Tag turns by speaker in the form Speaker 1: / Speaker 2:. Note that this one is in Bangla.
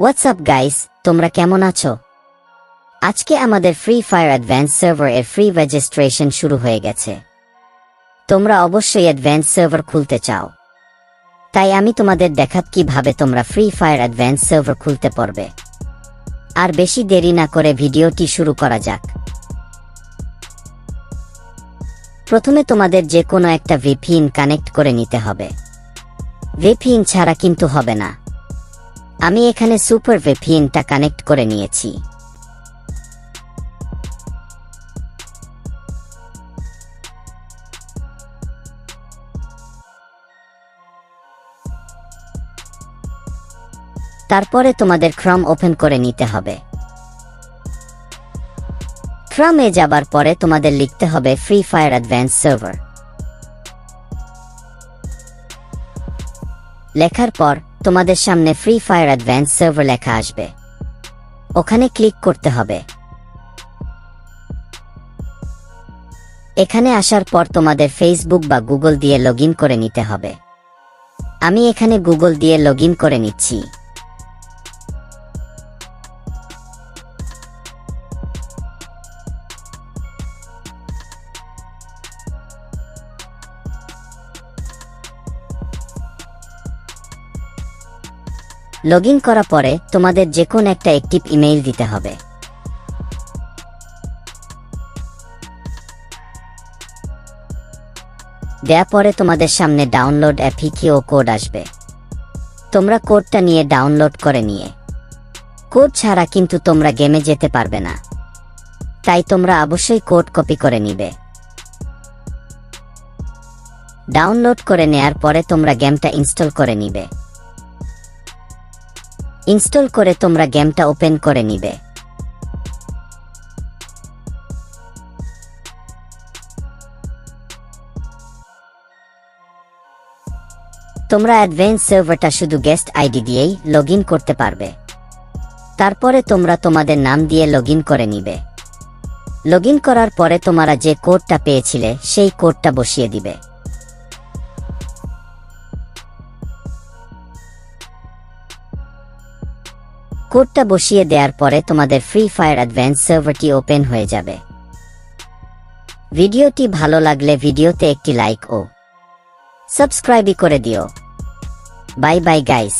Speaker 1: হোয়াটসঅ্যাপ গাইস, তোমরা কেমন আছো? আজকে আমাদের ফ্রি ফায়ার অ্যাডভান্স সার্ভার এর ফ্রি রেজিস্ট্রেশন শুরু হয়ে গেছে। তোমরা অবশ্যই অ্যাডভান্স সার্ভার খুলতে চাও, তাই আমি তোমাদের দেখাত কিভাবে তোমরা ফ্রি ফায়ার অ্যাডভান্স সার্ভার খুলতে পারবে। আর বেশি দেরি না করে ভিডিওটি শুরু করা যাক। প্রথমে তোমাদের যে কোনো একটা ভিপিএন কানেক্ট করে নিতে হবে। ভিপিএন ছাড়া কিন্তু হবে না। আমি এখানে সুপার ভিপিএনটা কানেক্ট করে নিয়েছি। তারপরে তোমাদের ক্রম ওপেন করে নিতে হবে। ক্রমে যাবার পরে তোমাদের লিখতে হবে ফ্রি ফায়ার অ্যাডভান্স সার্ভার। লেখার পর তোমাদের সামনে ফ্রি ফায়ার অ্যাডভান্স সার্ভার লেখা আসবে, ওখানে ক্লিক করতে হবে। এখানে আসার পর তোমাদের ফেসবুক বা গুগল দিয়ে লগইন করে নিতে হবে। আমি এখানে গুগল দিয়ে লগইন করে নিচ্ছি। লগইন করার পরে তোমাদের যে কোনো একটা অ্যাক্টিভ ইমেইল দিতে হবে। দেওয়ার পরে তোমাদের সামনে ডাউনলোড এপিকিউ কোড আসবে। তোমরা কোডটা নিয়ে ডাউনলোড করে নিয়ে, কোড ছাড়া কিন্তু তোমরা গেমে যেতে পারবে না, তাই তোমরা অবশ্যই কোড কপি করে নিবে। ডাউনলোড করে নেয়ার পরে তোমরা গেমটা ইনস্টল করে নিবে। ইনস্টল করে তোমরা গেমটা ওপেন করে নিবে। তোমরা অ্যাডভান্স সার্ভারটা শুধু গেস্ট আইডি দিয়েই লগইন করতে পারবে। তারপরে তোমরা তোমাদের নাম দিয়ে লগইন করে নিবে। লগইন করার পরে তোমরা যে কোডটা পেয়েছিলে সেই কোডটা বসিয়ে দিবে। কোডটা বসিয়ে দেওয়ার পরে তোমাদের ফ্রি ফায়ার অ্যাডভান্স সার্ভারটি ওপেন হয়ে যাবে। ভিডিওটি ভালো লাগলে ভিডিওতে একটি লাইক ও সাবস্ক্রাইব করে দিও। Bye bye guys.